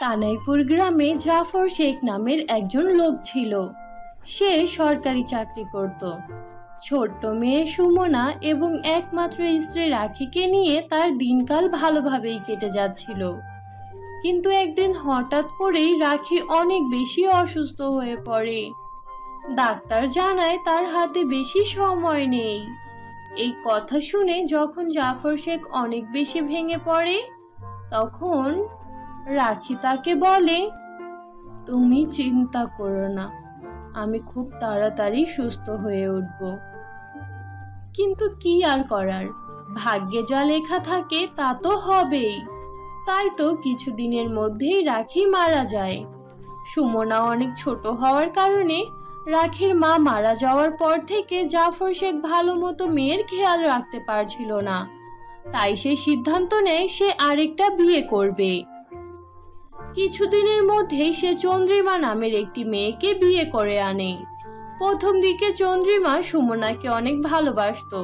কানাইপুর গ্রামে জাফর শেখ নামের একজন লোক ছিল। সে সরকারি চাকরি করত। ছোট্ট মেয়ে সুমনা এবং একমাত্র স্ত্রী রাখিকে নিয়ে তার দিনকাল ভালোভাবেই কেটে যাচ্ছিল। কিন্তু একদিন হঠাৎ করেই রাখি অনেক বেশি অসুস্থ হয়ে পড়ে। ডাক্তার জানায় তার হাতে বেশি সময় নেই। এই কথা শুনে যখন জাফর শেখ অনেক বেশি ভেঙে পড়ে, তখন রাখি তাকে বলে, তুমি চিন্তা করো না, আমি খুব তাড়াতাড়ি সুস্থ হয়ে উঠব। কিন্তু কি আর করার, ভাগ্যে যা লেখা থাকে তা তো হবেই। তাই তো কিছুদিনের মধ্যেই রাখি মারা যায়। সুমনা অনেক ছোট হওয়ার কারণে রাখির মা মারা যাওয়ার পর থেকে জাফর শেখ ভালো মতো মেয়ের খেয়াল রাখতে পারছিল না। তাই সে সিদ্ধান্ত নেয় সে আরেকটা বিয়ে করবে। কিছুদিনের মধ্যেই সে চন্দ্রিমা নামের একটি মেয়েকে বিয়ে করে আনে। প্রথম দিকে চন্দ্রিমা সুমনাকে অনেক ভালোবাসতো,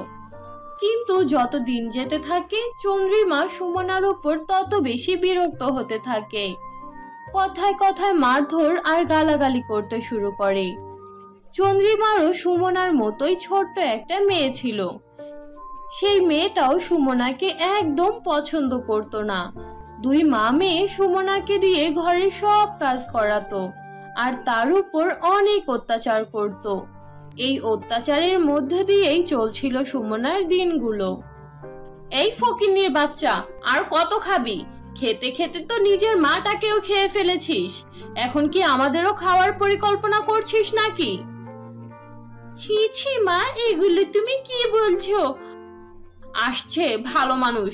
কিন্তু যত দিন যেতে থাকে চন্দ্রিমা সুমনার উপর তত বেশি বিরক্ত হতে থাকে। কথায় কথায় মারধর আর গালাগালি করতে শুরু করে। চন্দ্রিমারও সুমনার মতোই ছোট্ট একটা মেয়ে ছিল। সেই মেয়েটাও সুমনাকে একদম পছন্দ করত না। দুই মা মেয়ে সুমনাকে দিয়ে ঘরের সব কাজ করাতো আর তার উপর অনেক অত্যাচার করত। এই অত্যাচারের মধ্যে দিয়েই চলছিল সুমনার দিনগুলো। এই ফকিন্নির বাচ্চা, আর কত খাবি? খেতে খেতে তো নিজের মাটাকেও খেয়ে ফেলেছিস। এখন কি আমাদেরও খাওয়ার পরিকল্পনা করছিস নাকি? ছি ছি মা, এগুলো তুমি কি বলছো? আসছে ভালো মানুষ,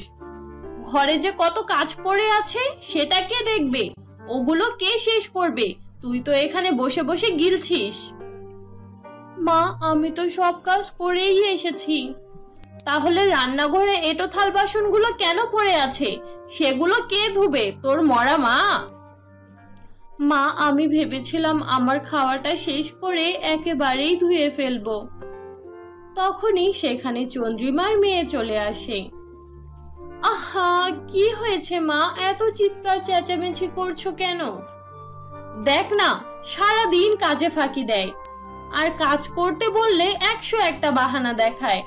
ঘরে যে কত কাজ পড়ে আছে সেটা কে দেখবে? ওগুলো কে শেষ করবে? তুই তো এখানে বসে বসে গিলছিস। মা, আমি তো সব কাজ করেই এসেছি। তাহলে রান্নাঘরে এঁটো থাল বাসনগুলো কেন পড়ে আছে? সেগুলো কে ধুবে? তোর মরা মা? মা, আমি ভেবেছিলাম আমার খাওয়াটা শেষ করে একেবারেই ধুয়ে ফেলবো। তখনই সেখানে চন্দ্রিমার মেয়ে চলে আসে। আহা, কি হয়েছে মা? এত চিৎকার চেঁচামেচি করছো কেন? দেখ না, সারাদিন কাজে ফাঁকি দেয়, আর কাজ করতে বললে 101টা বাহানা দেখায়।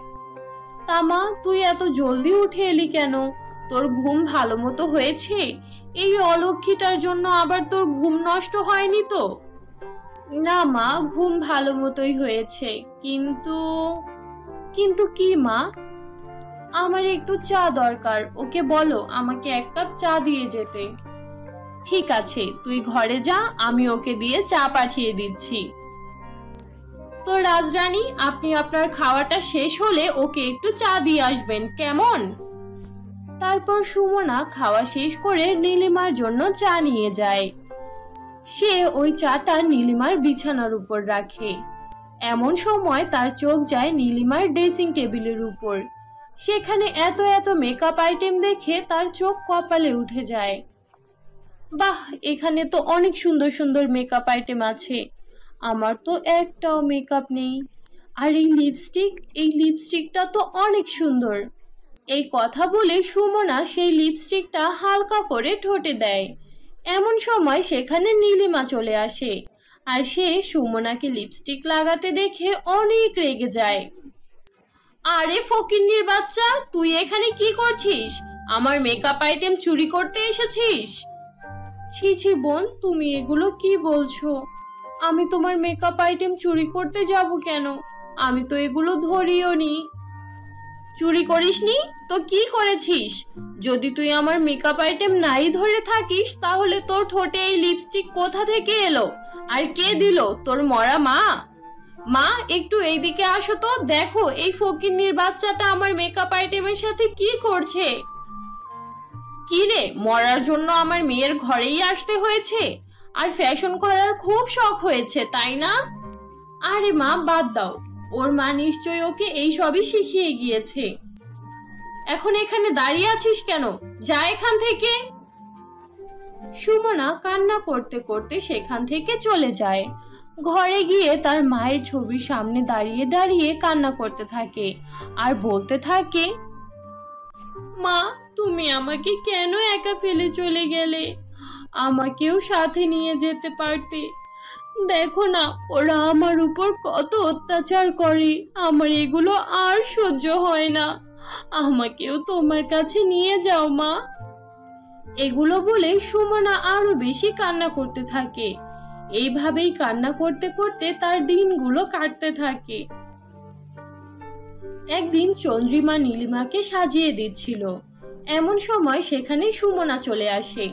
তা মা, তুই এত জলদি উঠে এলি কেন? তোর ঘুম ভালো মতো হয়েছে? এই অলক্ষীটার জন্য আবার তোর ঘুম নষ্ট হয়নি তো? না মা, ঘুম ভালো মতোই হয়েছে, কিন্তু কিন্তু কি মা? আমার একটু চা দরকার, ওকে বলো আমাকে 1 কাপ চা দিয়ে যেতে। ঠিক আছে, তুই ঘরে যা, আমি ওকে দিয়ে চা পাঠিয়ে দিচ্ছি। তো রাজরানী, আপনি আপনার খাওয়াটা শেষ হলে ওকে একটু চা দিয়ে আসবেন, কেমন? তারপর সুমনা খাওয়া শেষ করে নীলিমার জন্য চা নিয়ে যায়। সে ওই চাটা নীলিমার বিছানার উপর রাখে। এমন সময় তার চোখ যায় নীলিমার ড্রেসিং টেবিলের উপর। সেখানে এত এত মেকআপ আইটেম দেখে তার চোখ কপালে উঠে যায়। বাহ, এখানে তো অনেক সুন্দর সুন্দর মেকআপ আইটেম আছে, আমার তো একটাও মেকআপ নেই। আর এই লিপস্টিকটা তো অনেক সুন্দর। এই কথা বলে সুমনা সেই লিপস্টিকটা হালকা করে ঠোঁটে দেয়। এমন সময় সেখানে নীলিমা চলে আসে, আর সে সুমনাকে লিপস্টিক লাগাতে দেখে অনেক রেগে যায়। আরে ফকিন্নির বাচ্চা, তুই এখানে কি করছিস? আমার মেকআপ আইটেম চুরি করতে এসেছিস? ছি ছি বোন, তুমি এগুলো কি বলছো? আমি তোমার মেকআপ আইটেম চুরি করতে যাব কেন? আমি তো এগুলো ধরিও নি। চুরি করিসনি তো কি করেছিস? যদি তুই আমার মেকআপ আইটেম নাই ধরে থাকিস, তাহলে তোর ঠোঁটে এই লিপস্টিক কোথা থেকে এলো? আর কে দিল? তোর মরা মা? মা, একটু এইদিকে আসো তো, দেখো এই ফকিন্নির বাচ্চাটা আমার মেকআপ আইটেমের সাথে কি করছে। কি রে, মরার জন্য আমার মেয়ের ঘরেই আসতে হয়েছে? আর ফ্যাশন করার খুব শখ হয়েছে, তাই না? আরে মা, বাদ দাও, ওর মা নিশ্চয়ই ওকে এই সবই শিখিয়ে গিয়েছে। এখন এখানে দাঁড়িয়ে আছিস কেন? যা এখান থেকে। সুমনা কান্না করতে করতে সেখান থেকে চলে যায়। ঘরে গিয়ে তার মায়ের ছবির সামনে দাঁড়িয়ে দাঁড়িয়ে কান্না করতে থাকে আর বলতে থাকে, মা, তুমি আমাকে কেন একা ফেলে চলে গেলে? আমাকেও সাথে নিয়ে যেতে পারতে। দেখো না, ওরা আমার উপর কত অত্যাচার করে, আমার এগুলো আর সহ্য হয় না। আমাকেও তোমার কাছে নিয়ে যাও মা। এগুলো বলে সুমনা আরো বেশি কান্না করতে থাকে। এইভাবেই কান্না করতে করতে তার দিনগুলো কাটতে থাকে। একদিন চন্দ্রিমা নীলিমাকে সাজিয়ে দিচ্ছিল, এমন সময় সেখানে সুমনা চলে আসে।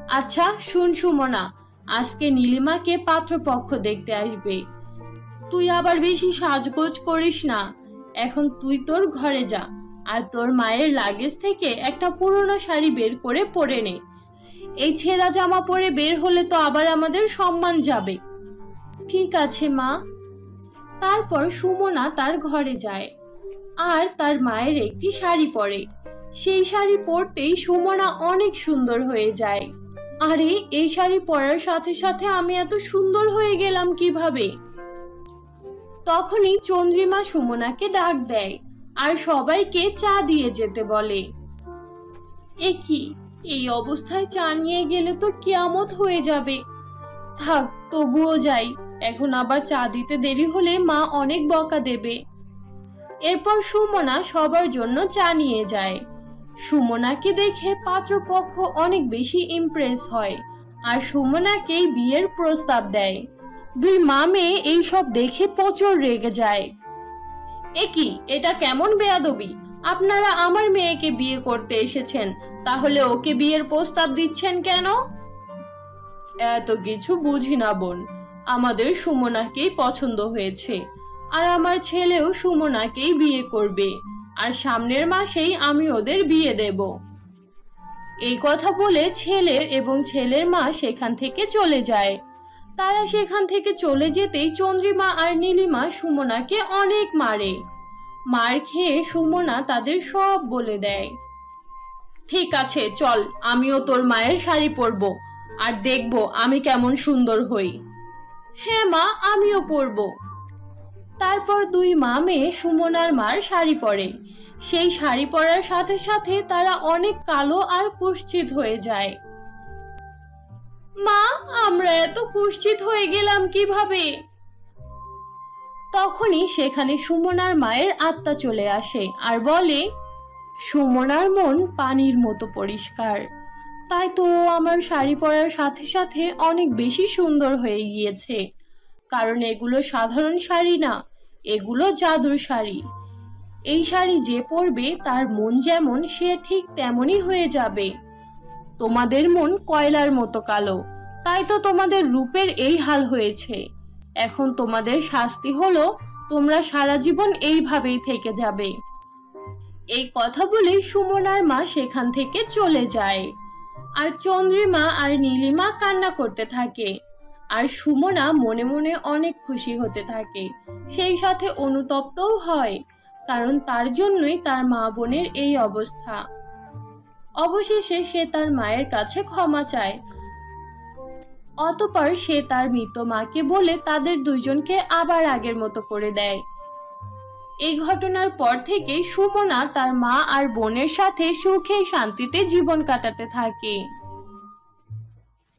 আচ্ছা শুন সুমনা, আজকে নীলিমাকে পাত্রপক্ষ দেখতে আসবে। তুই আবার বেশি সাজগোজ করিস না। এখন তুই তোর ঘরে যা, আর তোর মায়ের লাগেজ থেকে একটা পুরনো শাড়ি বের করে পরে নে। এই ছেঁড়া জামা পরে বের হলে তো আবার আমাদের সম্মান যাবে। ঠিক আছে মা। তারপর সুমনা তার ঘরে যায় আর তার মায়ের একটি শাড়ি পরে। সেই শাড়ি পরতেই সুমনা অনেক সুন্দর হয়ে যায়। আরে, এই শাড়ি পরার সাথে সাথে আমি এত সুন্দর হয়ে গেলাম কিভাবে? তখনই চন্দ্রিমা সুমনাকে ডাক দেয় আর সবাইকে চা দিয়ে যেতে বলে। এ কি, এই অবস্থায় চা নিয়ে গেলে তো কিয়ামত হয়ে যাবে। থাক, তবুও যাই, এখন আবার চা দিতে দেরি হলে মা অনেক বকা দেবে। এরপর সুমনা সবার জন্য চা নিয়ে যায়। সুমনাকে দেখে পাত্রপক্ষ অনেক বেশি ইমপ্রেস হয় আর সুমনাকেই বিয়ের প্রস্তাব দেয়। দুই মা মেয়ে এইসব দেখে প্রচুর রেগে যায়। এ কি, এটা কেমন বেয়াদবি? আপনারা আমার মেয়েকে বিয়ে করতে এসেছেন, তাহলে ওকে বিয়ের প্রস্তাব দিচ্ছেন কেন? এত কিছু বুঝি না বোন, আমাদের সুমনাকেই পছন্দ হয়েছে আর আমার ছেলেও সুমনাকেই বিয়ে করবে, আর সামনের মাসেই আমি ওদের বিয়ে দেব। এই কথা বলে ছেলে এবং ছেলের মা সেখান থেকে চলে যায়। তারা সেখান থেকে চলে যেতেই চন্দ্রিমা আর নীলিমা সুমনাকে অনেক মারে। মার খেয়ে সুমনা তাদের সব বলে দেয়। ঠিক আছে, চল, আমিও তোর মায়ের শাড়ি পরবো আর দেখবো আমি কেমন সুন্দর হই। হ্যাঁ মা, আমিও পরবো। তারপর দুই মা মেয়ে সুমনার মার শাড়ি পরে। সেই শাড়ি পরার সাথে সাথে তারা অনেক কালো আর কুৎসিত হয়ে যায়। মা, আমরা এত কুৎসিত হয়ে গেলাম কিভাবে? তখনই সেখানে সুমনার মায়ের আত্মা চলে আসে আর বলে, সুমনার মন পানির মতো পরিষ্কার, তাই তো আমার শাড়ি পরার সাথে সাথে অনেক বেশি সুন্দর হয়ে গিয়েছে। কারণ এগুলো সাধারণ শাড়ি না, এগুলো জাদুর শাড়ি। এই শাড়ি যে পরবে তার মন যেমন, সে ঠিক তেমনই হয়ে যাবে। তোমাদের মন কয়লার মতো কালো, তাই তো তোমাদের রূপের এই হাল হয়েছে। এখন তোমাদের শাস্তি হলো, তোমরা সারা জীবন এইভাবেই থেকে যাবে। এই কথা বলে সুমনার মা সেখান থেকে চলে যায় আর চন্দ্রিমা আর নীলিমা কান্না করতে থাকে। আর সুমনা মনে মনে অনেক খুশি হতে থাকে, সেই সাথে অনুতপ্তও হয়, কারণ তার জন্যই তার মা বোনের এই অবস্থা। অবশেষে সে তার মায়ের কাছে ক্ষমা চায়। অতঃপর সে তার মৃত মাকে বলে তাদের দুইজনকে আবার আগের মতো করে দেয়। এই ঘটনার পর থেকে সুমনা তার মা আর বোনের সাথে সুখে শান্তিতে জীবন কাটাতে থাকে।